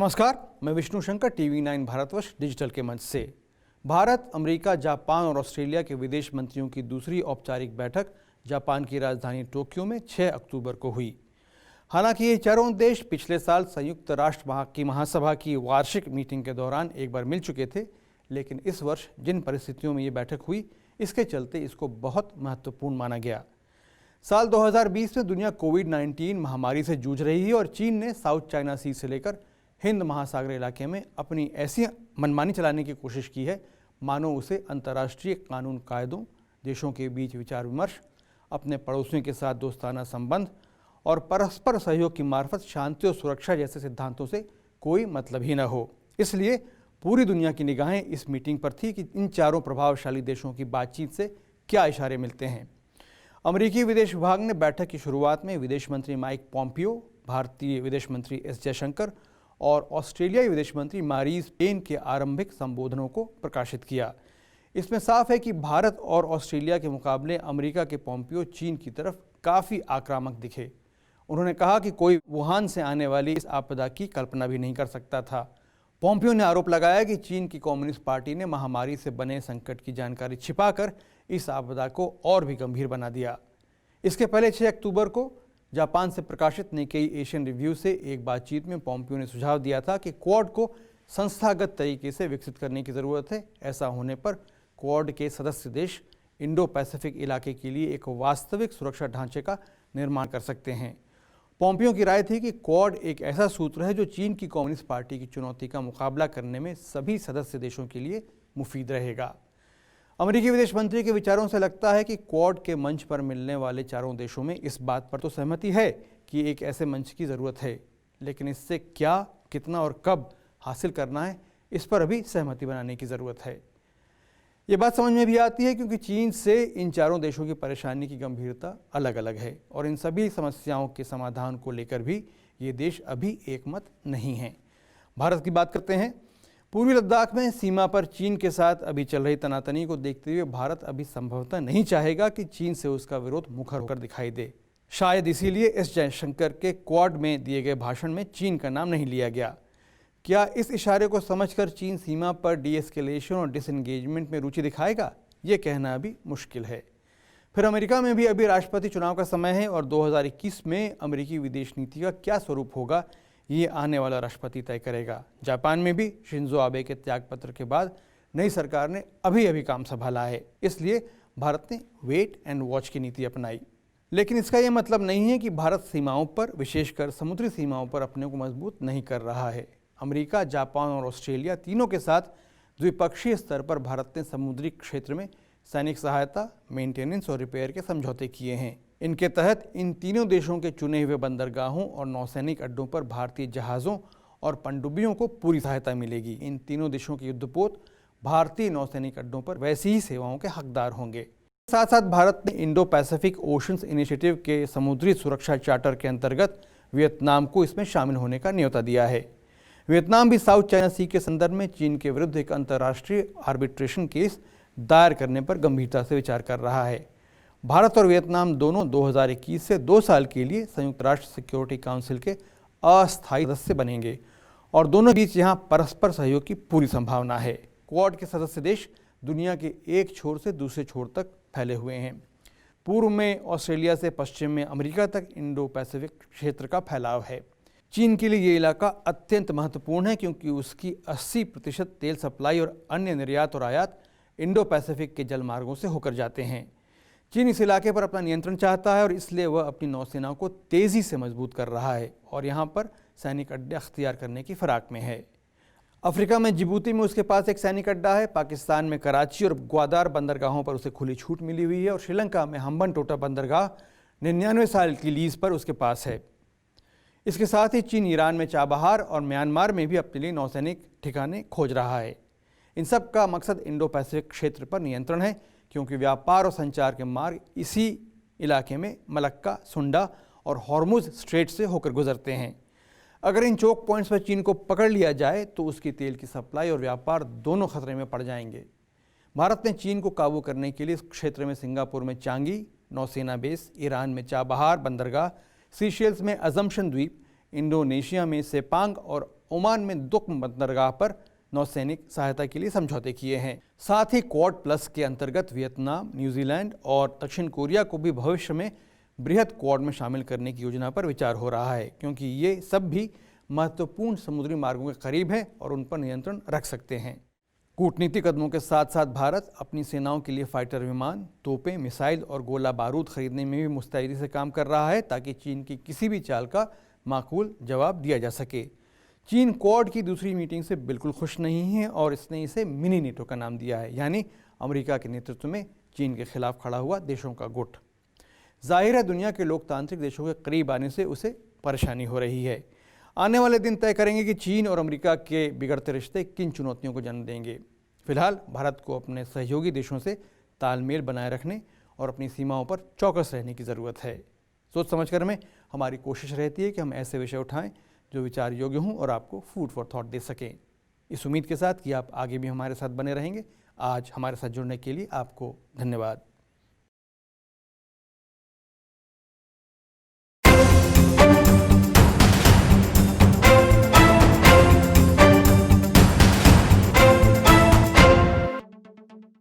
नमस्कार, मैं Vishnu Shankar TV9 Bharatvarsh digital के मंच से। भारत, अमेरिका, जापान और ऑस्ट्रेलिया के विदेश मंत्रियों की दूसरी औपचारिक बैठक जापान की राजधानी टोक्यो में 6 अक्टूबर को हुई। हालांकि ये चारों देश पिछले साल संयुक्त राष्ट्र की महासभा की वार्षिक मीटिंग के दौरान एक बार मिल चुके थे, लेकिन इस वर्ष जिन परिस्थितियों में ये बैठक हुई, इसके चलते इसको बहुत महत्वपूर्ण माना गया। साल 2020 में दुनिया कोविड-19 महामारी से जूझ रही है और चीन ने साउथ चाइना सी से लेकर हिंद महासागर इलाके में अपनी ऐसी मनमानी चलाने की कोशिश की है मानो उसे अंतर्राष्ट्रीय कानून कायदों, देशों के बीच विचार विमर्श, अपने पड़ोसियों के साथ दोस्ताना संबंध और परस्पर सहयोग की मार्फत शांति और सुरक्षा जैसे सिद्धांतों से कोई मतलब ही न हो। इसलिए पूरी दुनिया की निगाहें इस मीटिंग पर थी कि इन चारों प्रभावशाली देशों की बातचीत से क्या इशारे मिलते हैं। अमेरिकी विदेश विभाग ने बैठक की शुरुआत में विदेश मंत्री माइक पॉम्पियो, भारतीय विदेश मंत्री एस जयशंकर और ऑस्ट्रेलियाई विदेश मंत्री मारीज पेन के आरंभिक संबोधनों को प्रकाशित किया। इसमें साफ है कि भारत और ऑस्ट्रेलिया के मुकाबले अमेरिका के पॉम्पियो चीन की तरफ काफ़ी आक्रामक दिखे। उन्होंने कहा कि कोई वुहान से आने वाली इस आपदा की कल्पना भी नहीं कर सकता था। पॉम्पियो ने आरोप लगाया कि चीन की कम्युनिस्ट पार्टी ने महामारी से बने संकट की जानकारी छिपाकर इस आपदा को और भी गंभीर बना दिया। इसके पहले 6 अक्टूबर को जापान से प्रकाशित निक्केई एशियन रिव्यू से एक बातचीत में पॉम्पियो ने सुझाव दिया था कि क्वाड को संस्थागत तरीके से विकसित करने की ज़रूरत है। ऐसा होने पर क्वाड के सदस्य देश इंडो पैसिफिक इलाके के लिए एक वास्तविक सुरक्षा ढांचे का निर्माण कर सकते हैं। पॉम्पियो की राय थी कि क्वाड एक ऐसा सूत्र है जो चीन की कम्युनिस्ट पार्टी की चुनौती का मुकाबला करने में सभी सदस्य देशों के लिए मुफीद रहेगा। अमेरिकी विदेश मंत्री के विचारों से लगता है कि क्वाड के मंच पर मिलने वाले चारों देशों में इस बात पर तो सहमति है कि एक ऐसे मंच की ज़रूरत है, लेकिन इससे क्या, कितना और कब हासिल करना है, इस पर अभी सहमति बनाने की ज़रूरत है। ये बात समझ में भी आती है क्योंकि चीन से इन चारों देशों की परेशानी की गंभीरता अलग अलग है और इन सभी समस्याओं के समाधान को लेकर भी ये देश अभी एकमत नहीं हैं। भारत की बात करते हैं। पूर्वी लद्दाख में सीमा पर चीन के साथ अभी चल रही तनातनी को देखते हुए भारत अभी संभवतः नहीं चाहेगा कि चीन से उसका विरोध मुखर होकर दिखाई दे। शायद इसीलिए एस जयशंकर के क्वाड में दिए गए भाषण में चीन का नाम नहीं लिया गया। क्या इस इशारे को समझकर चीन सीमा पर डीएस्केलेशन और डिसएंगेजमेंट में रुचि दिखाएगा? ये कहना अभी मुश्किल है। फिर अमेरिका में भी अभी राष्ट्रपति चुनाव का समय है और 2021 में अमेरिकी विदेश नीति का क्या स्वरूप होगा, ये आने वाला राष्ट्रपति तय करेगा। जापान में भी शिंजो आबे के त्यागपत्र के बाद नई सरकार ने अभी काम संभाला है, इसलिए भारत ने वेट एंड वॉच की नीति अपनाई। लेकिन इसका यह मतलब नहीं है कि भारत सीमाओं पर, विशेषकर समुद्री सीमाओं पर अपने को मजबूत नहीं कर रहा है। अमेरिका, जापान और ऑस्ट्रेलिया तीनों के साथ द्विपक्षीय स्तर पर भारत ने समुद्री क्षेत्र में सैनिक सहायता, मेंटेनेंस और रिपेयर के समझौते किए हैं। इनके तहत इन तीनों देशों के चुने हुए बंदरगाहों और नौसैनिक अड्डों पर भारतीय जहाज़ों और पनडुब्बियों को पूरी सहायता मिलेगी। इन तीनों देशों के युद्धपोत भारतीय नौसैनिक अड्डों पर वैसी ही सेवाओं के हकदार होंगे। साथ साथ भारत ने इंडो पैसिफिक ओशंस इनिशिएटिव के समुद्री सुरक्षा चार्टर के अंतर्गत वियतनाम को इसमें शामिल होने का न्योता दिया है। वियतनाम भी साउथ चाइना सी के संदर्भ में चीन के विरुद्ध एक अंतर्राष्ट्रीय आर्बिट्रेशन केस दायर करने पर गंभीरता से विचार कर रहा है। भारत और वियतनाम दोनों 2021 से 2 साल के लिए संयुक्त राष्ट्र सिक्योरिटी काउंसिल के अस्थायी सदस्य बनेंगे और दोनों बीच यहां परस्पर सहयोग की पूरी संभावना है। क्वाड के सदस्य देश दुनिया के एक छोर से दूसरे छोर तक फैले हुए हैं। पूर्व में ऑस्ट्रेलिया से पश्चिम में अमेरिका तक इंडो पैसिफिक क्षेत्र का फैलाव है। चीन के लिए ये इलाका अत्यंत महत्वपूर्ण है क्योंकि उसकी 80% तेल सप्लाई और अन्य निर्यात और आयात इंडो पैसिफिक के जलमार्गों से होकर जाते हैं। चीन इस इलाके पर अपना नियंत्रण चाहता है और इसलिए वह अपनी नौसेना को तेज़ी से मजबूत कर रहा है और यहाँ पर सैनिक अड्डे अख्तियार करने की फिराक में है। अफ्रीका में जिबूती में उसके पास एक सैनिक अड्डा है। पाकिस्तान में कराची और ग्वादार बंदरगाहों पर उसे खुली छूट मिली हुई है और श्रीलंका में हम्बनटोटा बंदरगाह 99 साल की लीज पर उसके पास है। इसके साथ ही चीन ईरान में चाबहार और म्यांमार में भी अपने लिए नौसैनिक ठिकाने खोज रहा है। इन सब का मकसद इंडो पैसिफिक क्षेत्र पर नियंत्रण है क्योंकि व्यापार और संचार के मार्ग इसी इलाके में मलक्का, सुंडा और हॉर्मुज स्ट्रेट से होकर गुजरते हैं। अगर इन चोक पॉइंट्स पर चीन को पकड़ लिया जाए तो उसकी तेल की सप्लाई और व्यापार दोनों खतरे में पड़ जाएंगे। भारत ने चीन को काबू करने के लिए इस क्षेत्र में सिंगापुर में चांगी नौसेना बेस, ईरान में चाबहार बंदरगाह, सीशेल्स में अजम्पशन द्वीप, इंडोनेशिया में सेपांग और ओमान में दुक्म बंदरगाह पर नौसैनिक सहायता के लिए समझौते किए हैं। साथ ही क्वाड प्लस के अंतर्गत वियतनाम, न्यूजीलैंड और दक्षिण कोरिया को भी भविष्य में बृहद क्वाड में शामिल करने की योजना पर विचार हो रहा है, क्योंकि ये सब भी महत्वपूर्ण समुद्री मार्गों के करीब हैं और उन पर नियंत्रण रख सकते हैं। कूटनीतिक कदमों के साथ साथ भारत अपनी सेनाओं के लिए फाइटर विमान, तोपें, मिसाइल और गोला बारूद खरीदने में भी मुस्तैदी से काम कर रहा है, ताकि चीन की किसी भी चाल का माकूल जवाब दिया जा सके। चीन क्वाड की दूसरी मीटिंग से बिल्कुल खुश नहीं है और इसने इसे मिनी नेटो का नाम दिया है, यानी अमेरिका के नेतृत्व में चीन के खिलाफ खड़ा हुआ देशों का गुट। जाहिर है दुनिया के लोकतांत्रिक देशों के करीब आने से उसे परेशानी हो रही है। आने वाले दिन तय करेंगे कि चीन और अमेरिका के बिगड़ते रिश्ते किन चुनौतियों को जन्म देंगे। फिलहाल भारत को अपने सहयोगी देशों से तालमेल बनाए रखने और अपनी सीमाओं पर चौकस रहने की ज़रूरत है। सोच समझकर में हमारी कोशिश रहती है कि हम ऐसे विषय उठाएं जो विचार योग्य हों और आपको फूड फॉर थॉट दे सकें। इस उम्मीद के साथ कि आप आगे भी हमारे साथ बने रहेंगे। आज हमारे साथ जुड़ने के लिए आपको धन्यवाद।